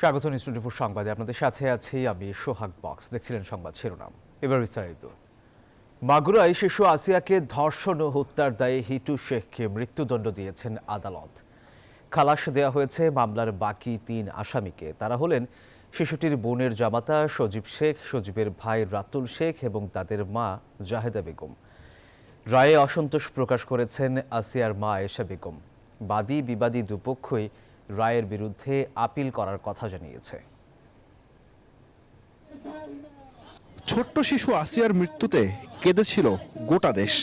স্বাগত নিউজ 24 সংবাদে আপনাদের সাথে আছি আমি সোহাগ বক্স। দেখছিলেন সংবাদ শিরোনাম, এবার বিস্তারিত। মাগুরায় শিশু আসিয়াকে ধর্ষণ ও হত্যার দায়ে হিটু শেখকে মৃত্যুদণ্ড দিয়েছেন আদালত। খালাস দেওয়া হয়েছে মামলার বাকি 3 আসামিকে। তারা হলেন শিশুটির বোনের জামাতা সজীব শেখ, সজীবের ভাই রাতুল শেখ এবং তাদের মা জাহেদা বেগম। রায়ে অসন্তোষ প্রকাশ করেছেন আসিয়ার মা আয়েশা বেগম। বাদী বিবাদী দুপক্ষই রায়ের বিরুদ্ধে আপিল করার কথা জানিয়েছে। ছোট্ট শিশু আসিয়ার মৃত্যুতে কেঁদেছিল গোটা দেশ।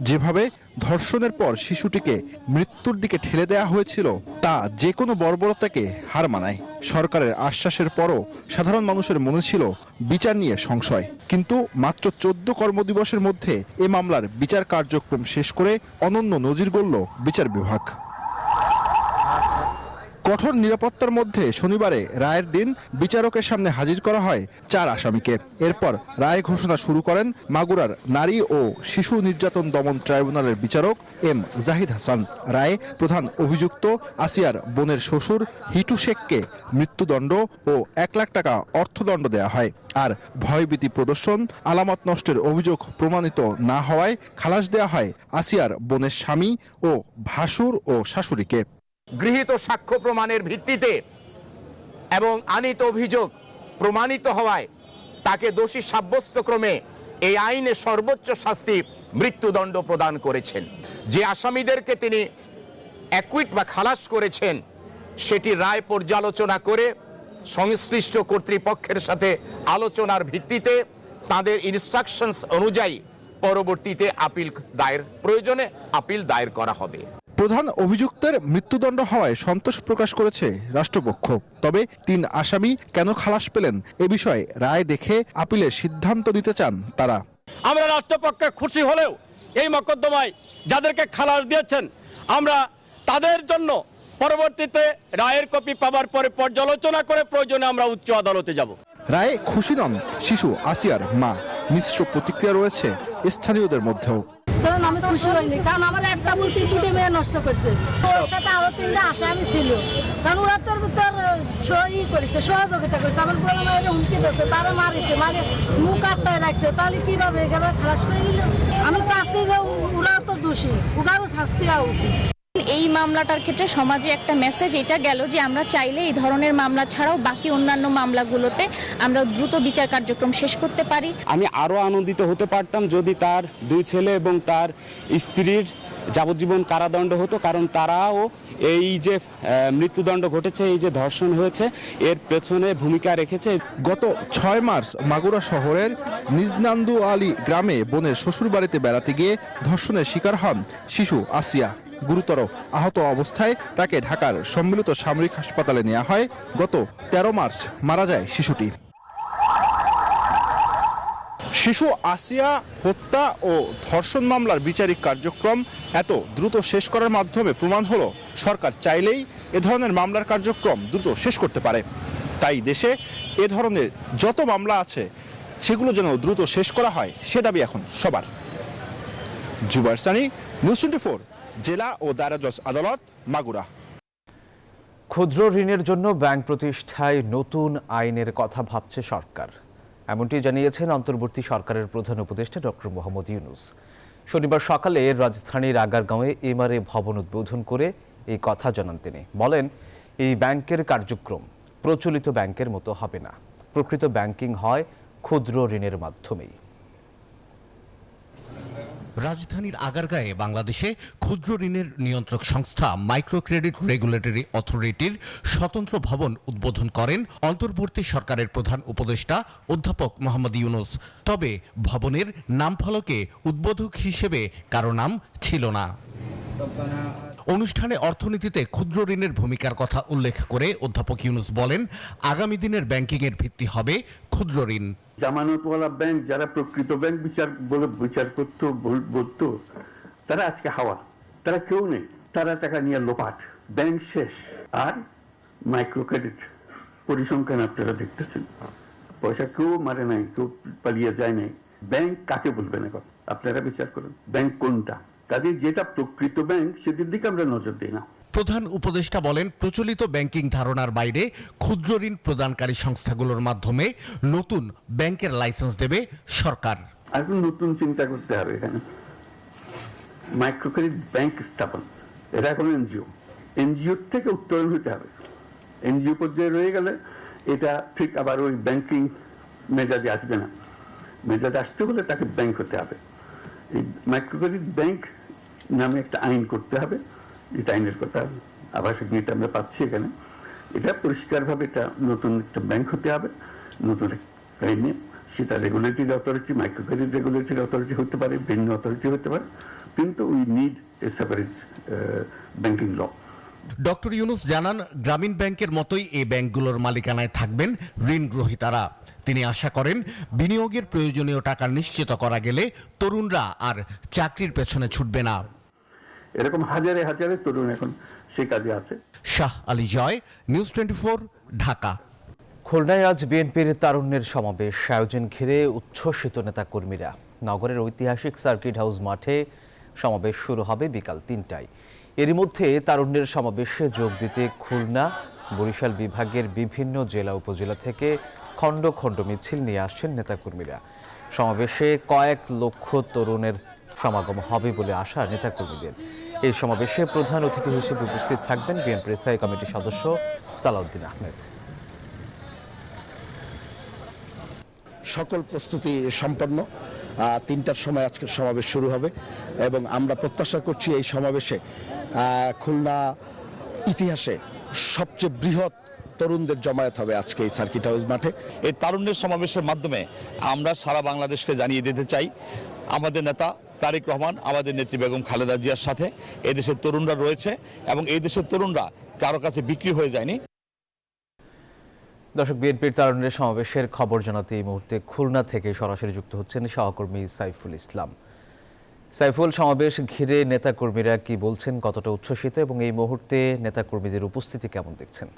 যেভাবে ধর্ষণের পর শিশুটিকে মৃত্যুর দিকে ঠেলে দেওয়া হয়েছিল তা যে কোনো বর্বরতাকে হার মানায়। সরকারের আশ্বাসের পরও সাধারণ মানুষের মনে ছিল বিচার নিয়ে সংশয়। কিন্তু মাত্র 14 কর্মদিবসের মধ্যে এ মামলার বিচার কার্যক্রম শেষ করে অনন্য নজির গড়ল বিচার বিভাগ। কঠোর নিরাপত্তার মধ্যে শনিবারে রায়ের দিন বিচারকের সামনে হাজির করা হয় 4 আসামিকে। এরপর রায় ঘোষণা শুরু করেন মাগুরার নারী ও শিশু নির্যাতন দমন ট্রাইব্যুনালের বিচারক এম জাহিদ হাসান। রায়ে প্রধান অভিযুক্ত আসিয়ার বোনের শ্বশুর হিটু শেখকে মৃত্যুদণ্ড ও 1 লাখ টাকা অর্থদণ্ড দেওয়া হয়। আর ভয়ভীতি প্রদর্শন, আলামত নষ্টের অভিযোগ প্রমাণিত না হওয়ায় খালাস দেওয়া হয় আসিয়ার বোনের স্বামী ও ভাসুর ও শাশুড়িকে। গৃহীত সাক্ষ্য প্রমাণের ভিত্তিতে এবং আনিত অভিযোগ প্রমাণিত হওয়ায় তাকে দোষী সাব্যস্ত ক্রমে এই আইনে সর্বোচ্চ শাস্তি মৃত্যুদণ্ড প্রদান করেছেন। যে আসামিদেরকে তিনি অ্যাকুইট বা খালাস করেছেন সেটি রায় পর্যালোচনা করে সংশ্লিষ্ট কর্তৃপক্ষের সাথে আলোচনার ভিত্তিতে তাদের ইনস্ট্রাকশনস অনুযায়ী পরবর্তীতে আপিল দায়ের প্রয়োজনে আপিল দায়ের করা হবে। প্রধান অভিযুক্তের মৃত্যুদণ্ড হওয়ায় সন্তোষ প্রকাশ করেছে রাষ্ট্রপক্ষ। তবে 3 আসামি কেন খালাস পেলেন এ বিষয়ে রায় দেখে আপিলের সিদ্ধান্ত নিতে চান তারা। আমরা রাষ্ট্রপক্ষে খুশি হলেও এই মকদ্দমায় যাদেরকে খালাস দিয়েছেন আমরা তাদের জন্য পরবর্তীতে রায়ের কপি পাওয়ার পরে পর্যালোচনা করে প্রয়োজনে আমরা উচ্চ আদালতে যাব। রায়ে খুশি নন শিশু আসিয়ার মা। মিশ্র প্রতিক্রিয়া রয়েছে স্থানীয়দের মধ্যেও। কারণ আমি খুশি হইনি, কারণ আমার একটা বলতে 2টি মেয়ে নষ্ট করছে। ওর সাথে আরো 3টা আসামি ছিল, কারণ ওরা তোর ভিতর করেছে, সহযোগিতা করেছে। আমার বড় মায়ের হুমকি দিচ্ছে, তারা মারিছে, মারে মুখ আটটায় রাখছে। তাহলে কিভাবে এখানে খালাস পেয়ে গেল? আমি চাচ্ছি যে ওরা তো দোষী, ওরাও শাস্তি হওয়া উচিত। এই মামলাটার ক্ষেত্রে সমাজে একটা মেসেজ এটা গেল যে আমরা চাইলে এই ধরনের মামলা ছাড়াও বাকি অন্যান্য মামলাগুলোতে আমরা দ্রুত বিচার কার্যক্রম শেষ করতে পারি। আমি আরও আনন্দিত হতে পারতাম যদি তার 2 ছেলে এবং তার স্ত্রীর যাবজ্জীবন কারাদণ্ড হতো, কারণ তারাও এই যে মৃত্যুদণ্ড ঘটেছে, এই যে ধর্ষণ হয়েছে, এর পেছনে ভূমিকা রেখেছে। গত 6 মার্চ মাগুরা শহরের নিজনান্দু আলী গ্রামে বোনের শ্বশুরবাড়িতে বেড়াতে গিয়ে ধর্ষণের শিকার হন শিশু আসিয়া। গুরুতর আহত অবস্থায় তাকে ঢাকার সম্মিলিত সামরিক হাসপাতালে নেওয়া হয়। গত 13 মার্চ মারা যায় শিশুটি। শিশু আসিয়া হত্যা ও ধর্ষণ মামলার বিচারিক কার্যক্রম এত দ্রুত শেষ করার মাধ্যমে প্রমাণ হলো সরকার চাইলেই এ ধরনের মামলার কার্যক্রম দ্রুত শেষ করতে পারে। তাই দেশে এ ধরনের যত মামলা আছে সেগুলো যেন দ্রুত শেষ করা হয় সে দাবি এখন সবার। জুবাইর সানি, নিউজ 24, জেলা ও দায়রা জজ আদালত, মাগুরা। ক্ষুদ্র ঋণের জন্য ব্যাংক প্রতিষ্ঠায় নতুন আইনের কথা ভাবছে সরকার, এমনটি জানিয়েছেন অন্তর্বর্তী সরকারের প্রধান উপদেষ্টা ডক্টর মোহাম্মদ ইউনূস। শনিবার সকালে রাজধানীর আগারগাঁওয়ে এমআরএ ভবন উদ্বোধন করে এই কথা জানান তিনি। বলেন, এই ব্যাংকের কার্যক্রম প্রচলিত ব্যাংকের মতো হবে না, প্রকৃত ব্যাংকিং হয় ক্ষুদ্র ঋণের মাধ্যমেই। রাজধানীর আগারগাঁয়ে বাংলাদেশে ক্ষুদ্র ঋণের নিয়ন্ত্রক সংস্থা মাইক্রো ক্রেডিট রেগুলেটরি অথরিটির স্বতন্ত্র ভবন উদ্বোধন করেন অন্তর্বর্তী সরকারের প্রধান উপদেষ্টা অধ্যাপক মোহাম্মদ ইউনূস। তবে ভবনের নামফলকে উদ্বোধক হিসেবে কারো নাম ছিল না। অনুষ্ঠানে অর্থনীতিতে ক্ষুদ্র ঋণের ভূমিকার কথা উল্লেখ করে অধ্যাপক ইউনূস বলেন, আগামী দিনের ব্যাংকিংয়ের ভিত্তি হবে ক্ষুদ্র ঋণ। জামানতওয়ালা ব্যাংক, যারা প্রকৃত ব্যাংক বিচার করতো বলতো, তারা আজকে হাওয়া, তারা কেউ নেই, তারা টাকা নিয়ে লোপাট, ব্যাংক শেষ। আর মাইক্রো ক্রেডিট পরিসংখ্যান আপনারা দেখতেছেন, পয়সা কেউ মারে নাই, কেউ পালিয়ে যায় নাই। ব্যাংক কাকে বলবেন এখন? আপনারা বিচার করেন, ব্যাংক কোনটা? কাজে যেটা প্রকৃত ব্যাংক সেটির দিকে আমরা নজর দিই না। প্রধান উপদেষ্টা বলেন, প্রচলিত ব্যাংকিং ধারণার বাইরে ক্ষুদ্র ঋণ প্রদানকারী সংস্থাগুলোর মাধ্যমে নতুন ব্যাংকের লাইসেন্স দেবে সরকার। এখন নতুন চিন্তা করতে হবে এখানে, মাইক্রো ক্রেডিট ব্যাংক স্থাপন, এটা এখন এনজিও থেকে উত্তরণ হতে হবে। এনজিও পর্যায়ে রয়ে গেলে এটা ঠিক আবার ওই ব্যাংকিং মেজাজে আসবে না। মেজাজে আসতে হলে তাকে ব্যাংক হতে হবে। এই মাইক্রো ক্রেডিট ব্যাংক নামে একটা আইন করতে হবে, যেটা আইনের কথা আবাসিক নীতি আমরা পাচ্ছি এখানে। এটা পরিষ্কারভাবে এটা নতুন একটা ব্যাংক হতে হবে, নতুন আইনে। সেটা regulatory authority, micro credit regulatory authority হতে পারে, ভিন্ন অথরিটি হতে পারে, কিন্তু we need a separate banking law. Doctor Yunus জানান, গ্রামীণ ব্যাংকের মতোই এই ব্যাংকগুলোর মালিকানায় থাকবেন ঋণ গ্রহীতারা। তিনি আশা করেন, বিনিয়োগের প্রয়োজনীয় টাকা নিশ্চিত করা গেলে তরুণরা আর চাকরির পেছনে ছুটবে না। এরকম হাজারে হাজারে তরুণ এখন সে কাজে আছে। শাহ আলী জয়, নিউজ 24, ঢাকা। খুলনায় আজ বিএনপির তারুণ্যের সমাবেশ আয়োজন ঘিরে উচ্ছ্বসিত নেতাকর্মীরা। নগরের ঐতিহাসিক সার্কিট হাউস মাঠে সমাবেশ শুরু হবে বিকাল 3টায়। এরই মধ্যে তারুণ্যের সমাবেশে যোগ দিতে খুলনা, বরিশাল বিভাগের বিভিন্ন জেলা উপজেলা থেকে খণ্ড খণ্ড মিছিল নিয়ে আসছেন নেতাকর্মীরা। সমাবেশে কয়েক লক্ষ তরুণের সমাগম হবে বলে আশা নেতাকর্মীদের। এই সমাবেশে প্রধান অতিথি হিসেবে উপস্থিত থাকবেন বিএনপির স্থায়ী কমিটির সদস্য সালাউদ্দিন আহমেদ। সকল প্রস্তুতি সম্পন্ন, 3টার সময় আজকের সমাবেশ শুরু হবে এবং আমরা প্রত্যাশা করছি এই সমাবেশে খুলনা ইতিহাসে সবচেয়ে বৃহৎ তরুণদের জমায়েত হবে আজকে এই সার্কিট হাউস মাঠে। এই তারুণ্যের সমাবেশের মাধ্যমে আমরা সারা বাংলাদেশকে জানিয়ে দিতে চাই, আমাদের নেতা তারেক রহমান, আমাদের নেত্রী বেগম খালেদা জিয়ার সাথে এদেশের তরুণরা রয়েছে এবং এই দেশের তরুণরা কারো কাছে বিক্রি হয়ে যায়নি। দর্শক, বিএনপির তারুণ্যের সমাবেশের খবর জানাতে এই মুহূর্তে খুলনা থেকে সরাসরি যুক্ত হচ্ছেন সহকর্মী সাইফুল ইসলাম। সাইফুল, সমাবেশ ঘিরে নেতাকর্মীরা কি বলছেন, কতটা উচ্ছ্বসিত এবং এই মুহূর্তে নেতাকর্মীদের উপস্থিতি কেমন দেখছেন?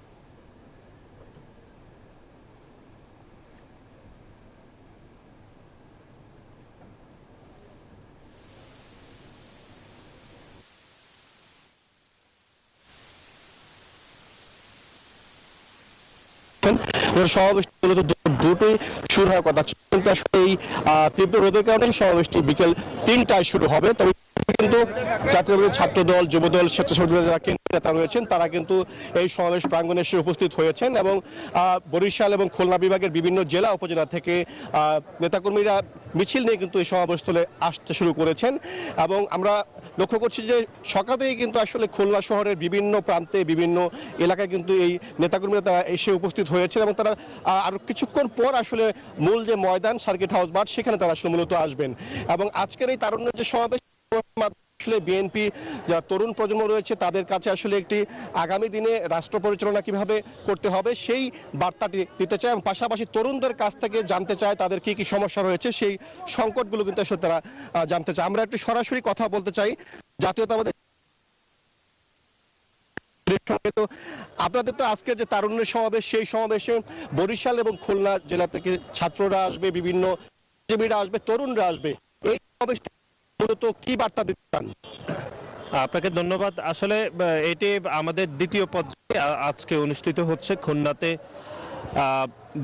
সমাবেশটি মূলত দুটোই শুরু হওয়ার কথা ছিল, কিন্তু আসলে এই তীব্র রোদের কারণে সমাবেশটি বিকেল 3টায় শুরু হবে। তবে কিন্তু জাতীয় ছাত্র দল, যুব দল, স্বেচ্ছাসেবক দলের যারা কেন্দ্রীয় নেতা রয়েছেন তারা কিন্তু এই সমাবেশ প্রাঙ্গণে এসে উপস্থিত হয়েছেন এবং বরিশাল এবং খুলনা বিভাগের বিভিন্ন জেলা উপজেলা থেকে নেতাকর্মীরা মিছিল নিয়ে কিন্তু এই সমাবেশস্থলে আসতে শুরু করেছেন এবং আমরা লক্ষ্য করছি যে সকাল থেকে কিন্তু আসলে খুলনা শহরের বিভিন্ন প্রান্তে, বিভিন্ন এলাকায় কিন্তু এই নেতাকর্মীরা তারা এসে উপস্থিত হয়েছেন এবং তারা আরো কিছুক্ষণ পর আসলে মূল যে ময়দান সার্কিট হাউস মাঠ সেখানে তারা আসলে মূলত আসবেন। এবং আজকের এই তারুণ্যের যে সমাবেশ আসলে বিএনপি যারা তরুণ প্রজন্ম রয়েছে তাদের কাছে আসলে একটি আগামী দিনে রাষ্ট্র পরিচালনা কিভাবে করতে হবে সেই বার্তাটি দিতে চায় এবং পাশাপাশি তরুণদের কাছ থেকে জানতে চায় তাদের কি কি সমস্যা রয়েছে, সেই সংকটগুলো কিন্তু আসলে তারা জানতে চায়। আমরা একটু সরাসরি কথা বলতে চাই জাতীয়তাবাদী। তো আপনাদের তো আজকের যে তারুণ্যের সমাবেশ, সেই সমাবেশে বরিশাল এবং খুলনা জেলা থেকে ছাত্ররা আসবে, বিভিন্ন আসবে, তরুণরা আসবে। এই সমাবেশটি মূলত কি বার্তা দিতে চান? আপনাকে ধন্যবাদ। আসলে এটি আমাদের দ্বিতীয় পর্যায়ে আজকে অনুষ্ঠিত হচ্ছে খুলনাতে।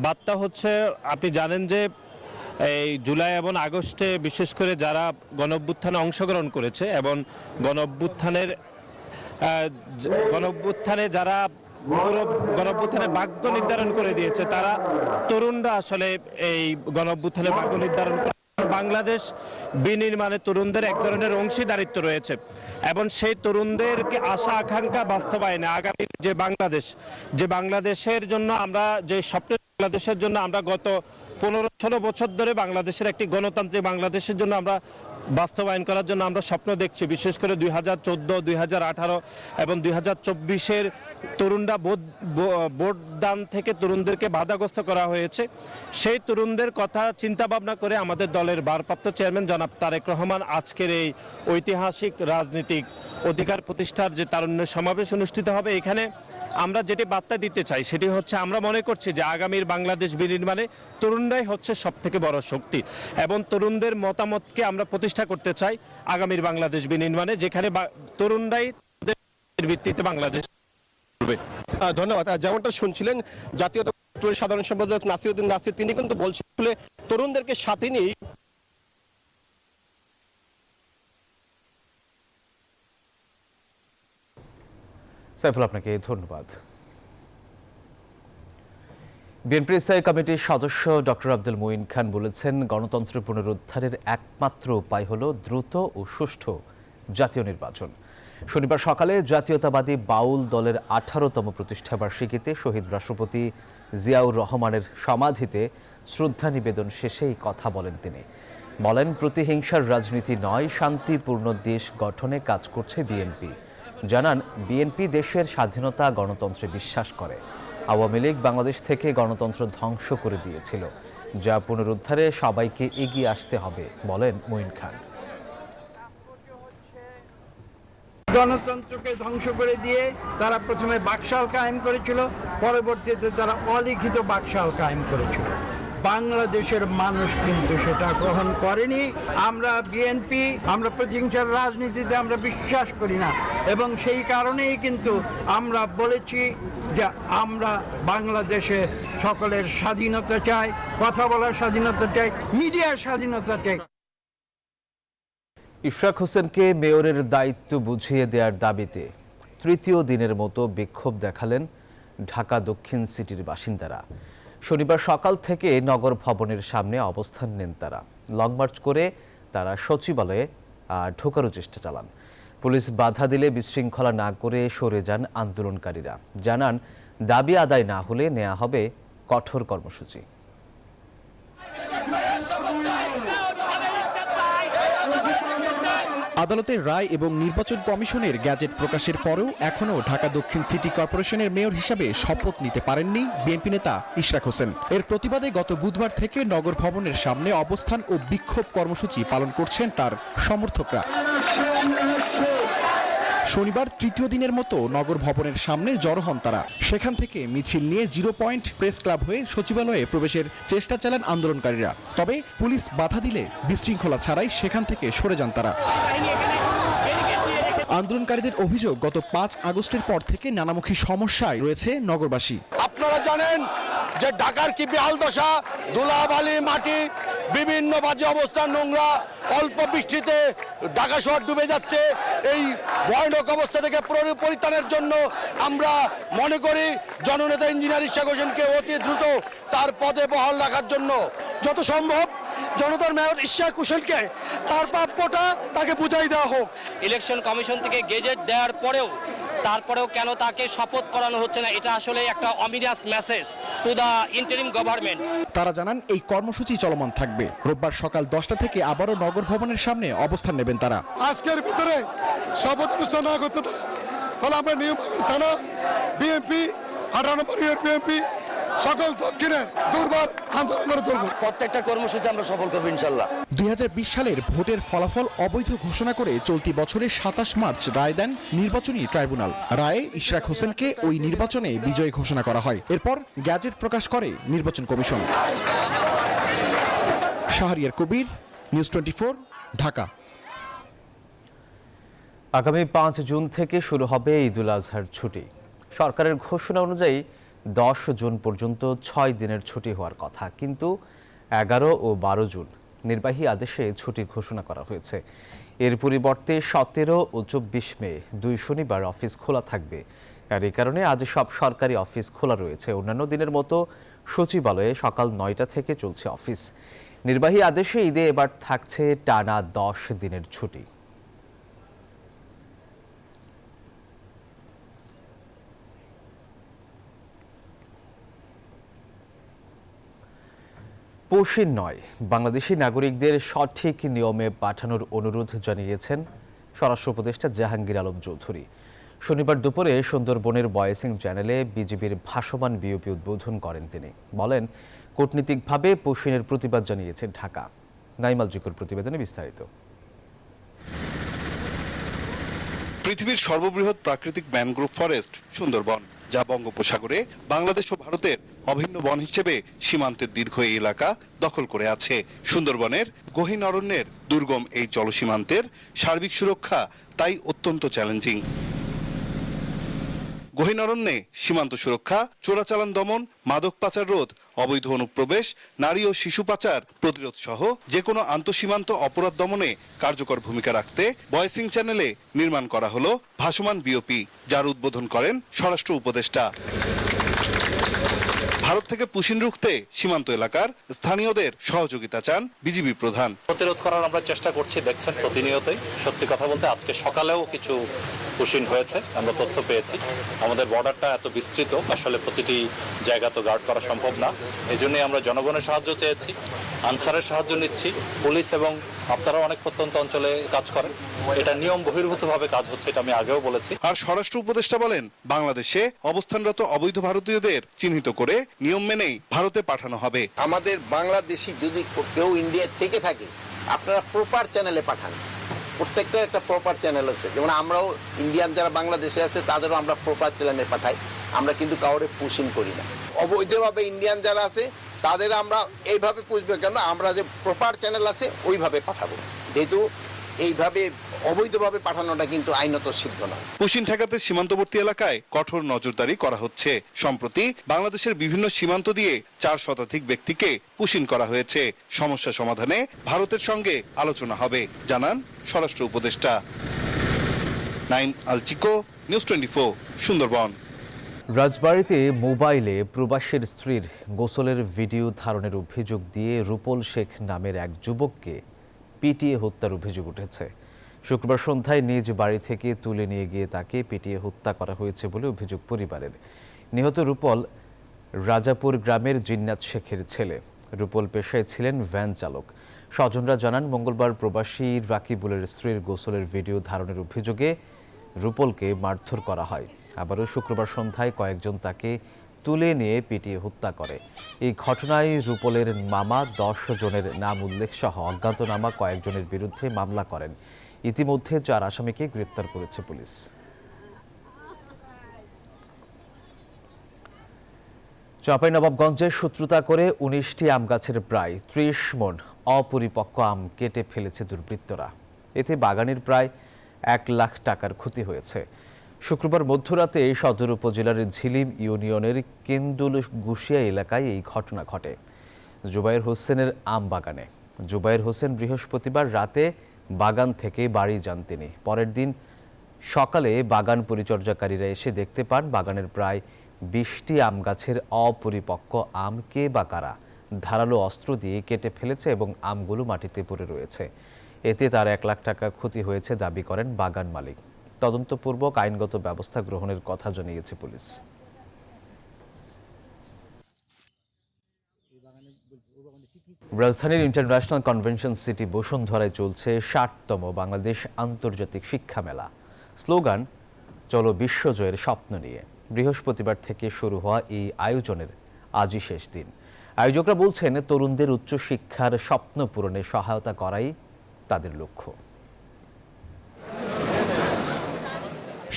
বার্তা হচ্ছে, আপনি জানেন যে এই জুলাই এবং আগস্টে বিশেষ করে যারা গণঅভ্যুত্থানে অংশগ্রহণ করেছে এবং গণঅভ্যুত্থানে যারা গণঅভ্যুত্থানের ভাগ্য নির্ধারণ করে দিয়েছে, তারা তরুণরা আসলে এই গণঅভ্যুত্থানের ভাগ্য নির্ধারণ করে। বাংলাদেশ বিনির্মাণে তরুণদের এক ধরনের অংশীদারিত্ব রয়েছে এবং সেই তরুণদেরকে আশা আকাঙ্ক্ষা বাস্তবায়নে আগামী যে বাংলাদেশের জন্য আমরা যে স্বপ্নের বাংলাদেশের জন্য আমরা গত 15-16 বছর ধরে বাংলাদেশের একটি গণতান্ত্রিক বাংলাদেশের জন্য আমরা বাস্তবায়ন করার জন্য আমরা স্বপ্ন দেখছি। বিশেষ করে 2014, 2018 এবং 2024-এর তরুণরা ভোটদান থেকে তরুণদেরকে বাধাগ্রস্ত করা হয়েছে। সেই তরুণদের কথা চিন্তা ভাবনা করে আমাদের দলের ভারপ্রাপ্ত চেয়ারম্যান জনাব তারেক রহমান আজকের এই ঐতিহাসিক রাজনৈতিক অধিকার প্রতিষ্ঠার যে তারুণ্যের সমাবেশ অনুষ্ঠিত হবে, এখানে আমরা যেটি বার্তা দিতে চাই সেটি হচ্ছে, আমরা মনে করছি যে আগামীর বাংলাদেশ বিনির্মাণে তরুণরাই হচ্ছে সবথেকে বড় শক্তি এবং তরুণদের মতামতকে আমরা প্রতিষ্ঠা প্রতিষ্ঠা করতে চাই আগামীর বাংলাদেশ বিনির্মাণে, যেখানে তরুণরাই ভিত্তিতে বাংলাদেশ করবে। ধন্যবাদ। যেমনটা শুনছিলেন জাতীয় সাধারণ সম্পাদক নাসিরউদ্দিন নাসির, তিনি কিন্তু বলছিলেন তরুণদেরকে সাথে নিয়ে সাইফুল, আপনাকে ধন্যবাদ। বিএনপির স্থায়ী কমিটির সদস্য ডক্টর আব্দুল মুঈন খান বলেছেন, গণতন্ত্র পুনরুদ্ধারের একমাত্র উপায় হল দ্রুত ও সুষ্ঠু জাতীয় নির্বাচন। শনিবার সকালে জাতীয়তাবাদী বাউল দলের 18তম প্রতিষ্ঠাবার্ষিকীতে শহীদ রাষ্ট্রপতি জিয়াউর রহমানের সমাধিতে শ্রদ্ধা নিবেদন শেষে এই কথা বলেন তিনি। বলেন, প্রতিহিংসার রাজনীতি নয়, শান্তিপূর্ণ দেশ গঠনে কাজ করছে বিএনপি। জানান, বিএনপি দেশের স্বাধীনতা গণতন্ত্রে বিশ্বাস করে। আওয়ামী লীগ বাংলাদেশ থেকে গণতন্ত্র ধ্বংস করে দিয়েছিল, যা পুনরুদ্ধারে সবাইকে এগিয়ে আসতে হবে বলেন মুঈন খান। গণতন্ত্রকে ধ্বংস করে দিয়ে তারা প্রথমে বাকশাল কায়েম করেছিল, পরবর্তীতে তারা অলিখিত বাকশাল কায়েম করেছিল। বাংলাদেশের মানুষ কিন্তু সেটা গ্রহণ করেনি। আমরা বিএনপি, আমরা প্রতিহিংসার রাজনীতিতে আমরা বিশ্বাস করি না, এবং সেই কারণেই কিন্তু আমরা বলেছি যে আমরা বাংলাদেশে সকলের স্বাধীনতা চাই, কথা বলার স্বাধীনতা চাই, মিডিয়ার স্বাধীনতা চাই। ইশরাক হোসেনকে মেয়রের দায়িত্ব বুঝিয়ে দেওয়ার দাবিতে তৃতীয় দিনের মতো বিক্ষোভ দেখালেন ঢাকা দক্ষিণ সিটির বাসিন্দারা। শনিবার সকাল থেকে নগর ভবনের সামনে অবস্থান নেন তারা। লং মার্চ করে তারা সচিবালয়ে ঢোকারও চেষ্টা চালান। পুলিশ বাধা দিলে বিশৃঙ্খলা না করে সরে যান আন্দোলনকারীরা। জানান, দাবি আদায় না হলে নেওয়া হবে কঠোর কর্মসূচি। আদালতের রায় এবং নির্বাচন কমিশনের গ্যাজেট প্রকাশের পরেও এখনও ঢাকা দক্ষিণ সিটি কর্পোরেশনের মেয়র হিসাবে শপথ নিতে পারেননি বিএনপি নেতা ইশরাক হোসেন। এর প্রতিবাদে গত বুধবার থেকে নগর ভবনের সামনে অবস্থান ও বিক্ষোভ কর্মসূচি পালন করছেন তার সমর্থকরা। শনিবার তৃতীয় দিনের মতো নগর ভবনের সামনে জড়ো হন তারা। সেখান থেকে মিছিল নিয়ে 0 পয়েন্ট প্রেস ক্লাব হয়ে সচিবালয়ে প্রবেশের চেষ্টা চালান আন্দোলনকারীরা। তবে পুলিশ বাধা দিলে বিশৃঙ্খলা ছাড়াই সেখান থেকে সরে যান তারা। আন্দোলনকারীদের অভিযোগ, গত 5 আগস্টের পর থেকে নানামুখী সমস্যায় রয়েছে নগরবাসী। আপনারা জানেন যে ঢাকার কি বেহাল দশা, ধুলাবালি, মাটি, বিভিন্ন বাজে অবস্থা, নোংরা, অল্প বৃষ্টিতে ঢাকা শহর ডুবে যাচ্ছে। এই ভয়ানক অবস্থা থেকে পরিত্রাণের জন্য আমরা মনে করি জননেতা ইঞ্জিনিয়ার ইশরাক হোসেনকে অতি দ্রুত তার পদে বহাল রাখার জন্য যত সম্ভব জনতার মেয়র ইশরাক হোসেনকে তার প্রাপ্যটা তাকে বুঝাই দেওয়া হোক। ইলেকশন কমিশন থেকে গেজেট দেওয়ার পরেও তারপরেও কেন তাকে শপথ করানো হচ্ছে না, এটা আসলে একটা ominous message to the interim government. তারা জানান, এই কর্মসূচি চলমান থাকবে। রোববার সকাল 10টা থেকে আবারও নগর ভবনের সামনে অবস্থান নেবেন তারা। আজকের ভিতরে শপথ অনুষ্ঠান না করতে তাহলে আমরা নিয়ম থানা বিএনপি 18 নম্বর বিএনপি সকল দক্ষিণের দুর্বার আন্দোলন করে তুলব। প্রত্যেকটা কর্মসূচি আমরা সফল করব ইনশাআল্লাহ। 2020 সালের ভোটের ফলাফল অবৈধ ঘোষণা করে চলতি বছরের 27 মার্চ রায় দেন নির্বাচনী ট্রাইব্যুনাল। রায়ে ইশরাক হোসেনকে ওই নির্বাচনে বিজয়ী ঘোষণা করা হয়। এরপর গ্যাজেট প্রকাশ করে নির্বাচন কমিশন। শাহরিয়ার কবির, নিউজ 24, ঢাকা। আগামী 5 জুন থেকে শুরু হবে ঈদুল আজহার ছুটি। সরকারের ঘোষণা অনুযায়ী 10 জুন পর্যন্ত 6 দিনের ছুটি হওয়ার কথা, কিন্তু 11 ও 12 জুন নির্বাহী আদেশে ছুটি ঘোষণা করা হয়েছে। এর পরিবর্তে 17 ও 24 মে 2 শনিবার অফিস খোলা থাকবে। আর এই কারণে আজ সব সরকারি অফিস খোলা রয়েছে। অন্যান্য দিনের মতো সচিবালয়ে সকাল 9টা থেকে চলছে অফিস। নির্বাহী আদেশে ঈদে এবার থাকছে টানা 10 দিনের ছুটি। পৌষিন নয়, বাংলাদেশি নাগরিকদের সঠিক নিয়মে পাঠানোর অনুরোধ জানিয়েছেন স্বরাষ্ট্র উপদেষ্টা জাহাঙ্গীর আলম চৌধুরী। শনিবার দুপুরে সুন্দরবনের বয়েসিং চ্যানেলে বিজিবির ভাসমান বিওপি উদ্বোধন করেন তিনি। বলেন, কূটনীতিকভাবে পৌষিনের প্রতিবাদ জানিয়েছে ঢাকা। নাইমাল জিকুর প্রতিবেদনে বিস্তারিত। পৃথিবীর সর্ববৃহৎ প্রাকৃতিক ম্যানগ্রোভ ফরেস্ট সুন্দরবন। যা বঙ্গোপসাগরে বাংলাদেশ ও ভারতের অভিন্ন বন হিসেবে সীমান্তের দীর্ঘ এই এলাকা দখল করে আছে। সুন্দরবনের গহীন অরণ্যের দুর্গম এই জলসীমান্তের সার্বিক সুরক্ষা তাই অত্যন্ত চ্যালেঞ্জিং। গহীন অরণ্যে সীমান্ত সুরক্ষা, চোরাচালান দমন, মাদক পাচার রোধ, অবৈধ অনুপ্রবেশ, নারী ও শিশু পাচার প্রতিরোধ সহ যে কোনো আন্তঃসীমান্ত অপরাধ দমনে কার্যকর ভূমিকা রাখতে বয়সিং চ্যানেলে নির্মাণ করা হলো ভাসমান বিওপি, যার উদ্বোধন করেন স্বরাষ্ট্র উপদেষ্টা। ভারত থেকে পুশিন রুখতে সীমান্ত এলাকার স্থানীয়দের সহযোগিতা চান বিজিবি প্রধান। প্রতিরোধ করার আমরা চেষ্টা করছি, দেখছেন প্রতিনিয়তই। সত্যি কথা বলতে আজকে সকালেও কিছু পুশিন হয়েছে, আমরা তথ্য পেয়েছি। আমাদের বর্ডারটা এত বিস্তৃত, আসলে প্রতিটি জায়গা তো গার্ড করা সম্ভব না। এই জন্যই আমরা জনগণের সাহায্য চেয়েছি, আনসারের সাহায্যে নিচ্ছি। পুলিশ এবং আপনারা অনেক প্রত্যন্ত অঞ্চলে কাজ করেন, এটা নিয়ম বহির্ভূতভাবে কাজ হচ্ছে, এটা আমি আগেও বলেছি। আর স্বরাষ্ট্র উপদেষ্টা বলেন, বাংলাদেশে অবস্থানরত অবৈধ ভারতীয়দের চিহ্নিত করে নিয়ম মেনেই ভারতে পাঠানো হবে। আমাদের বাংলাদেশি যদি কেউ ইন্ডিয়া থেকে থাকে, আপনারা প্রপার চ্যানেলে পাঠান। প্রত্যেকটা একটা প্রপার চ্যানেল আছে, যেমন আমরাও ইন্ডিয়ান যারা বাংলাদেশে আছে তাদেরও আমরা প্রপার চ্যানেলে পাঠাই। আমরা কিন্তু কাউরে পুশিং করি না। অবৈধভাবে ইন্ডিয়ান যারা আছে তাদের আমরা এইভাবে পুষবো কেন, আমরা যে প্রপার চ্যানেল আছে ওইভাবে পাঠাবো। যেহেতু এইভাবে অবৈধভাবে পাঠানোটা কিন্তু আইনত সিদ্ধ নয়। পুশিন ঠেকাতে সীমান্তবর্তী এলাকায় কঠোর নজরদারি করা হচ্ছে। সম্প্রতি বাংলাদেশের বিভিন্ন সীমান্ত দিয়ে 4 শতাধিক ব্যক্তিকে পুশিন করা হয়েছে। সমস্যা সমাধানে ভারতের সঙ্গে আলোচনা হবে, জানান স্বরাষ্ট্র উপদেষ্টা। নাইম আলচিকো, নিউজ 24, সুন্দরবন। রাজবাড়ীতে মোবাইলে প্রবাসীর স্ত্রীর গোসলের ভিডিও ধারণের অভিযোগ দিয়ে রূপল শেখ নামের এক যুবককে পিটিয়ে হত্যার অভিযোগ উঠেছে। শুক্রবার সন্ধ্যায় নিজ বাড়ি থেকে তুলে নিয়ে গিয়ে তাকে পিটিয়ে হত্যা করা হয়েছে বলে অভিযোগ পরিবারের। নিহত রূপল রাজাপুর গ্রামের জিন্নাত শেখের ছেলে। রূপল পেশায় ছিলেন ভ্যান চালক। স্বজনরা জানান, মঙ্গলবার প্রবাসী রাকিবুলের স্ত্রীর গোসলের ভিডিও ধারণের অভিযোগে রূপলকে মারধর করা হয়। আবারও শুক্রবার সন্ধ্যায় কয়েকজন তাকে তুলে নিয়ে পিটিয়ে হত্যা করে। এই ঘটনায় রূপলের মামা 10 জনের নাম উল্লেখ সহ অজ্ঞাতনামা কয়েকজনের বিরুদ্ধে মামলা করেন। ইতিমধ্যে 4 আসামিকে গ্রেপ্তার করেছে পুলিশ। চাঁপাইনবাবগঞ্জে শত্রুতা করে 19টি আম গাছের প্রায় 30 মণ অপরিপক্ক আম কেটে ফেলেছে দুর্বৃত্তরা। এতে বাগানের প্রায় 1 লাখ টাকার ক্ষতি হয়েছে। শুক্রবার মধ্যরাতে সদর উপজেলার ঝিলিম ইউনিয়নের কেন্দুল গুশিয়া এলাকায় এই ঘটনা ঘটে। জুবাইর হোসেনের আম বাগানে। জুবাইর হোসেন বৃহস্পতিবার রাতে বাগান থেকে বাড়ি যান তিনি। পরের দিন সকালে বাগান পরিচর্যাকারীরা এসে দেখতে পান বাগানের প্রায় 20টি আম গাছের অপরিপক্ক আম কে বা কারা ধারালো অস্ত্র দিয়ে কেটে ফেলেছে এবং আমগুলো মাটিতে পড়ে রয়েছে। এতে তার 1 লাখ টাকা ক্ষতি হয়েছে দাবি করেন বাগান মালিক। তদন্তপূর্বক আইনগত ব্যবস্থা গ্রহণের কথা জানিয়েছে পুলিশ। রাজধানীর ইন্টারন্যাশনাল কনভেনশন সিটি বসুন্ধরায় চলছে 60তম বাংলাদেশ আন্তর্জাতিক শিক্ষা মেলা। স্লোগান, চলো বিশ্বজয়ের স্বপ্ন নিয়ে। বৃহস্পতিবার থেকে শুরু হওয়া এই আয়োজনের আজই শেষ দিন। আয়োজকরা বলছেন, তরুণদের উচ্চশিক্ষার স্বপ্ন পূরণে সহায়তা করাই তাদের লক্ষ্য।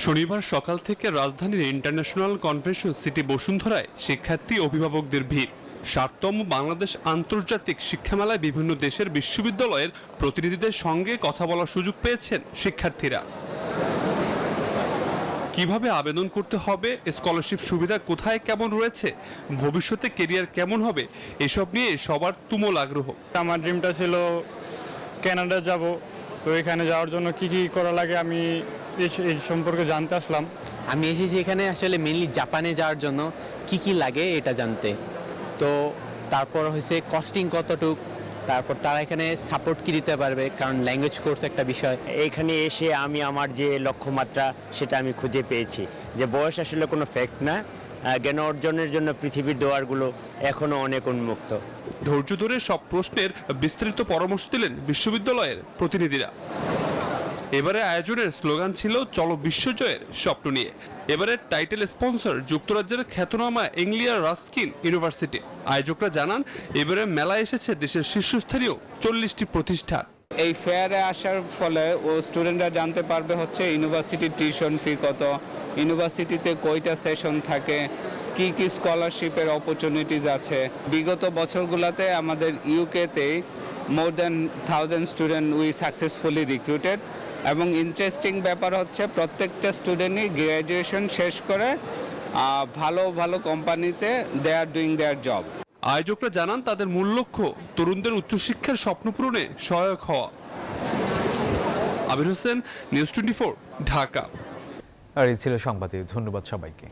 শনিবার সকাল থেকে রাজধানীর ইন্টারন্যাশনাল কনভেনশন সিটি বসুন্ধরায় শিক্ষার্থী অভিভাবকদের ভিড়। 60তম বাংলাদেশ আন্তর্জাতিক শিক্ষা মেলায় বিভিন্ন দেশের বিশ্ববিদ্যালয়ের প্রতিনিধিদের সঙ্গে কথা বলার সুযোগ পেয়েছেন শিক্ষার্থীরা। কিভাবে আবেদন করতে হবে, স্কলারশিপ সুবিধা কোথায় কেমন রয়েছে, ভবিষ্যতে কেরিয়ার কেমন হবে, এসব নিয়ে সবার তুমুল আগ্রহ। আমার ড্রিমটা ছিল কানাডা যাব, তো এখানে যাওয়ার জন্য কি কি করা লাগে আমি এই সম্পর্কে জানতে আসলাম। আমি এসেছি এখানে আসলে মেইনলি জাপানে যাওয়ার জন্য কি কি লাগে এটা জানতে। তো তারপর হয়েছে কস্টিং কতটুক, তারপর তারা এখানে সাপোর্ট কি দিতে পারবে, কারণ ল্যাঙ্গুয়েজ কোর্স একটা বিষয়। এখানে এসে আমি আমার যে লক্ষ্যমাত্রা সেটা আমি খুঁজে পেয়েছি, যে বয়স আসলে কোনো ফ্যাক্ট না, জ্ঞান অর্জনের জন্য পৃথিবীর দুয়ারগুলো এখনো অনেক উন্মুক্ত। ধৈর্য ধরে সব প্রশ্নের বিস্তারিত পরামর্শ দিলেন বিশ্ববিদ্যালয়ের প্রতিনিধিরা। এবারে আয়োজনের স্লোগান ছিল, চলো বিশ্বজয়ের স্বপ্ন নিয়ে। এবারে টাইটেল স্পন্সর যুক্তরাজ্যের খ্যাতনামা এংলিয়া রাস্কিন ইউনিভার্সিটি। আয়োজকরা জানান, এবারে মেলায় এসেছে দেশের শীর্ষস্থানীয় 40টি প্রতিষ্ঠান। এই ফেয়ারে আসার ফলে স্টুডেন্টরা জানতে পারবে হচ্ছে ইউনিভার্সিটির টিউশন ফি কত, ইউনিভার্সিটিতে কয়টা সেশন থাকে, কি কি স্কলারশিপের অপরচুনিটিজ আছে। বিগত বছরগুলোতে আমাদের ইউকেতে more than 1000 student we successfully recruited, এবং ইন্টারেস্টিং ব্যাপার হচ্ছে প্রত্যেকটা স্টুডেন্টই গ্র্যাজুয়েশন শেষ করে ভালো ভালো কোম্পানিতে দে আর ডুইং দেয়ার জব। আয়োজকরা জানান তাদের মূল লক্ষ্য তরুণদের উচ্চশিক্ষার স্বপ্ন পূরণে সহায়ক হওয়া। আবির হোসেন, নিউজ 24, ঢাকা। আর এই ছিল সংবাদে, ধন্যবাদ সবাইকে।